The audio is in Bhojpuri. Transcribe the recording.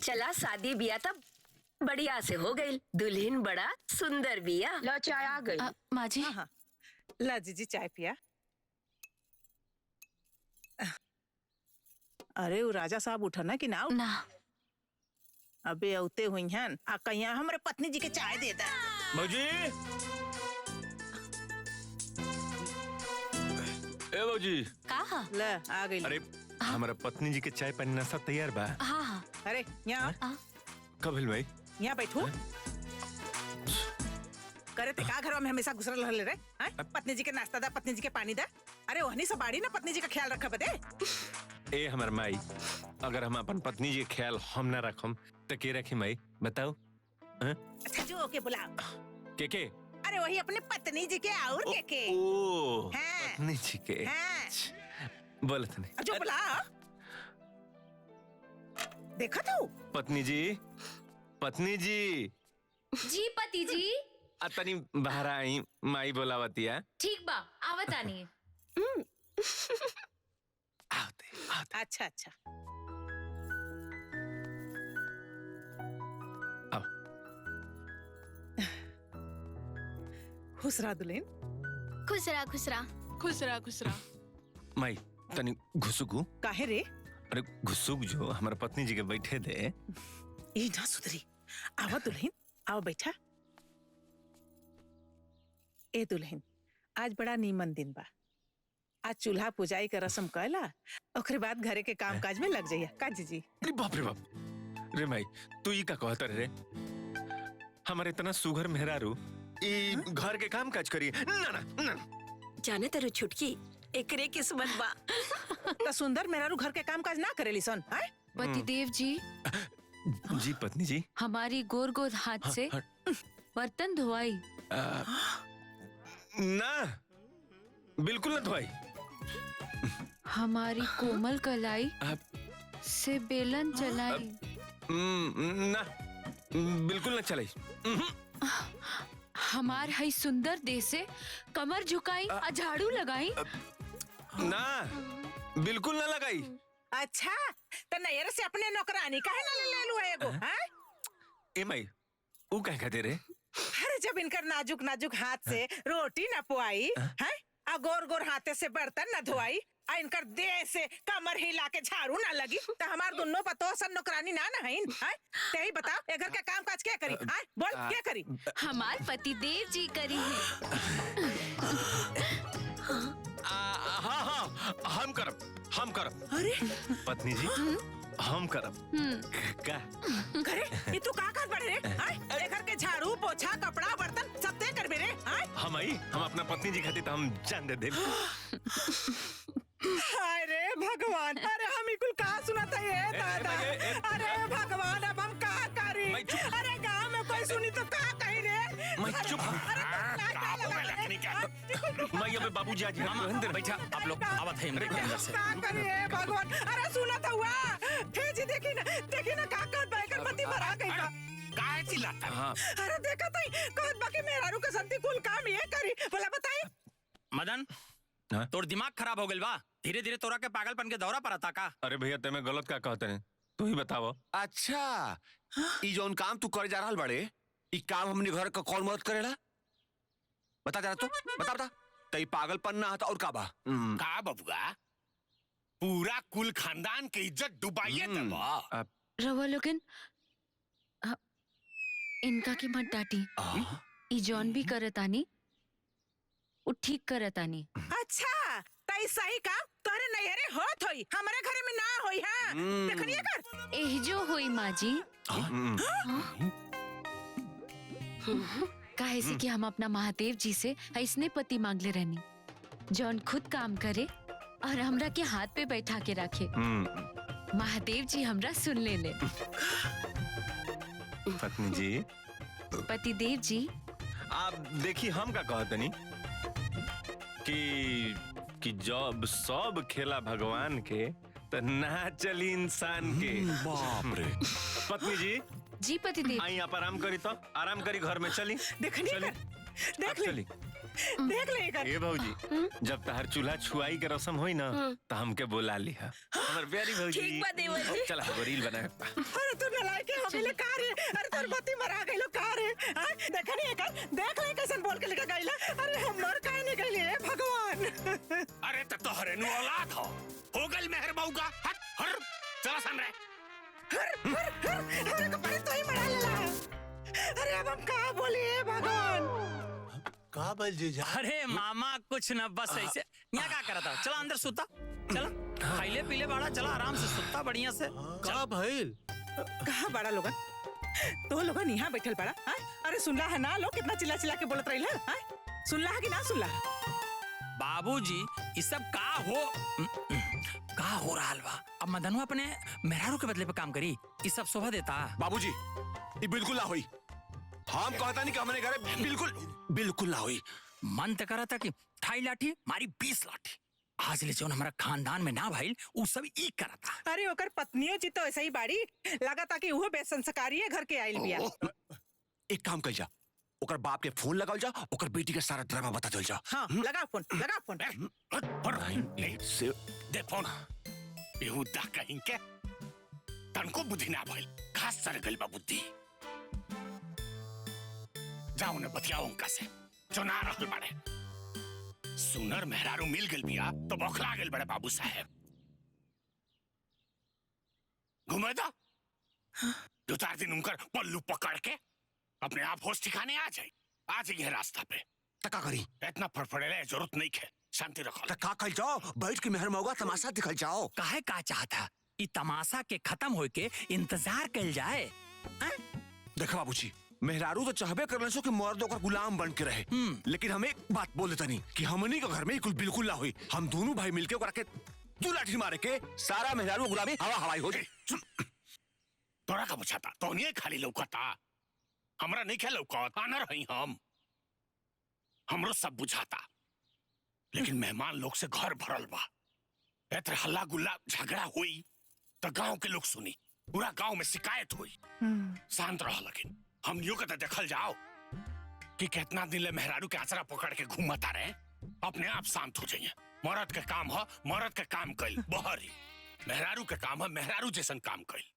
चला शादी बिया तब बढ़िया से हो गई। दुल्हन बड़ा सुंदर बिया। लो चाय आ गई। माँ जी। हाँ, ला जीजी चाय पिया। अरे वो राजा साहब उठा ना कि ना ना। अबे औते हुई हैं आ कहिया हमरे पत्नी जी के चाय दे दा। भौजी, ए भौजी। कहा? ले आ गई। अरे हमारा पत्नी जी के चाय पानी नाश्ता तैयार बा। हाँ हाँ। अरे यहाँ कब हिल भाई? यहाँ बैठू। करे ते का घर में हमेशा घुसरल रहले रे? पत्नी जी के नाश्ता दा, पत्नी जी के पानी दा। अरे ओहनी सब बाड़ी ना पत्नी जी का ख्याल रखा बदे। ए हमार माई, अगर हम अपन पत्नी जी के ख्याल हम ना रखम तो के रखी माई बताओ? अच्छा जो के बुलाओ। के? अरे वही अपने पत्नी जी के और के। ओ हाँ। पत्नी जी के। हाँ। बोलत नहीं। जो बुला। देखा तू? पत्नी जी, पत्नी जी। जी पति जी। तनी बाहर आई, माई बोलावतिया। ठीक बा, आवतानी। अच्छा अच्छा। आओ। खुश रहा दुल्हन। खुश रहा खुश रहा। खुश रहा खुश रहा। माई तनी घुसुकू। काहे रे? अरे घुसुक जो हमारे पत्नी जी के बैठे दे। ये ना सुधरी। आवा दुल्हन, आओ बैठा। ए दुल्हन, आज बड़ा नीमन दिन बा। आज चूल्हा पुजाई का रस्म कैला, ओकरे बाद घरे के काम काज में लग जाइए। का जीजी? अरे बाप रे बाप। रे माई तू ये का कहता रे? हमारे इतना सुघर मेहरारू ई घर के काम काज करी? ना ना ना। जाने तेरे छुटकी एकरे किस्मत बा। तो सुंदर मेहरारू घर के काम काज ना करेली सन? पतिदेव जी। जी पत्नी जी। हमारी गोर गोर हाथ से बर्तन धोआई। ना बिल्कुल ना धोआई। हमारी कोमल कलाई से बेलन चलाई। ना बिल्कुल ना चलाई। हमार हई सुंदर देह से कमर झुकाई और झाड़ू लगाई। ना बिल्कुल ना लगाई। अच्छा तो नैयर से अपने नौकरानी काहे ना ले लू एगो? हाँ? ए माई ऊ कह दे रे? अरे जब इनकर नाजुक नाजुक हाथ से रोटी न पुआई है, आ गोर गोर हाथे से बर्तन न धोआई, आ इनकर देह से कमर हिला के झाड़ू ना लगी, तो हमार दोनों पतो सन नौकरानी ना ना हईन। ते ही बताओ ए घर का काम काज क्या करी? बोल क्या करी? हमार पतिदेव जी करी है। हाँ हाँ हम करब। अरे पत्नी जी हम करब। का करे ये तू का कर पड़े रे? ए घर के झाड़ू पोछा कपड़ा बर्तन सब ते करबे रे? हम अपना पत्नी जी खातिर तो हम जान दे देब। हाय रे भगवान, अरे हम ही कुल कहा सुना था ये दादा। अरे भगवान अब हम कहा करी? अरे गाँव में कोई सुनी तो कहा कही रे? मैं चुप। मैं अबे बाबूजी आज अंदर बैठा, आप लोग आवत है अंदर से। का करी रे भगवान? अरे सुना था हुआ भेजी देखी ना का कर बैकर पति मरा गई का? काहे चिल्लाता? हाँ। अरे देखा तई कहत बाकी मेहरारू के संती कुल काम ये करी, भला बताई। मदन तोर दिमाग खराब हो गइल बा। धीरे धीरे तोरा के पागलपन के दौरा पर आता का? अरे भैया ते में गलत का कहते हैं, तू ही बताओ। अच्छा ई जौन काम तू करे जा रहल बड़े, ई काम हमने घर का कौन मदद करेला? बता जरा तू, बता तई पागलपन ना आता और का बा? का बबुआ, पूरा कुल खानदान के इज्जत डुबाइए तब। रवा लोगन इनका की मत डांटी। ई जौन भी करतानी वो ठीक करतानी। अच्छा तई सही काम तोरे नैहरे होत होई, हमारे घरे में ना होई। हां देखनिए कर एही जो होई माँ जी। काहे से कि हम अपना महादेव जी से ऐसने पति मांगले रहनी जौन खुद काम करे और हमरा के हाथ पे बैठा के रखे। महादेव जी हमरा सुन ले। पत्नी जी। पतिदेव जी आप देखिए हम का कहते नहीं कि जब सब खेला भगवान के तो ना चली इंसान के। बाप रे। पत्नी जी। जी पतिदेव। आई आप आराम करी तो आराम करी घर में चली। देखनिए कर देख ले। चली देख लेगा। ए भौजी, जब तहर चूल्हा छुआई के रस्म होई ना तो हमके बुला लिहा। हमर प्यारी भौजी। ठीक बा देवर जी। चल हम रील बना। अरे तू नलायक हो गेले का रे? अरे तोर बत्ती मरा गइलो का रे? हां देखा नहीं एकर, देख ले कैसन बोल के लेके गइला। अरे हमर काहे नहीं गइले हे भगवान। अरे त तोहरे नु औलाद हो गइल मेहर बहू का। हट हर चला सन रे। अरे कपड़े तो ही मरा लेला। अरे अब हम का बोली हे भगवान। का बल जीजा? अरे मामा कुछ न बस ऐसे यहाँ क्या करता चला अंदर सुता चला खाइले पीले बाड़ा चला आराम से सुता बढ़िया से का भइल? कहाँ बड़ा लोगन? तो लोगन यहाँ बैठल पड़ा। हाँ? अरे सुनला है ना लोग कितना चिल्ला चिल्ला के बोलत रही है? हाँ? सुनला है कि ना सुनला? बाबूजी ये सब का हो रहा बा। अब मदनवा अपने मेहरारू के बदले पे काम करी ये सब शोभा देता। बाबूजी ये बिल्कुल ना हुई। हम कहता नहीं कि हमने घर बिल्कुल ना हुई। मन तो करा था कि ठाई लाठी मारी 20 लाठी आज ले जौन हमारा खानदान में ना भाई वो सब ई करता। अरे ओकर पत्नियों जी तो ऐसा ही बाड़ी लगा था कि वो बेसंस्कारी है घर के आइल बिया। एक काम कर जा, ओकर बाप के फोन लगाओ जा, ओकर बेटी के सारा ड्रामा बता चल जा। हाँ लगा फोन लगा फोन। दे फोन। बेहुदा कहीं के तनको बुद्धि ना भइल, खास सर गइल बा बुद्धि। जाओ ने बतियाओ उनका से जो ना रहल बाड़े। सुनर मेहरारू मिल गइल बिया तो बौखला गइल बड़े बाबू साहेब। घुमे दो 2-4 दिन उनकर पल्लू पकड़ के अपने आप होश ठिकाने आ जाए रास्ता पे। तका करी इतना फड़फड़ेले जरूरत नहीं है, शांति रखो। तका कल जाओ, बैठ के मेहर मौगा तमाशा दिखल जाओ। काहे का चाहता ये तमाशा के खत्म होए के इंतजार कल जाए। देखा बाबूजी मेहरारू तो चाहबे करने सो कि मर्द ओकर गुलाम बन के रहे, लेकिन हमें एक बात बोल देता नहीं कि हमनी के घर में कुल बिल्कुल ना हुई। हम दोनों भाई मिलके ओकरा के 2 लाठी मारे के सारा मेहरारू गुलामी हवा हवाई हो जाए। तोरा का बुझाता तो नहीं खाली लौकता, हमरा नहीं खेल लौकत आना रही हम। हमरो सब बुझाता लेकिन मेहमान लोग से घर भरल बा। एतरे हल्ला गुल्ला झगड़ा हुई तो गांव के लोग सुनी, पूरा गांव में शिकायत हुई। शांत रह, लेकिन हम यूं कहते देखल जाओ कि कितना दिन ले मेहरारू के आसरा पकड़ के घूमता रहे, अपने आप शांत हो जाइए। मर्द के काम है मर्द के काम कइल बहरी, मेहरारू के काम है मेहरारू जैसन काम कइल।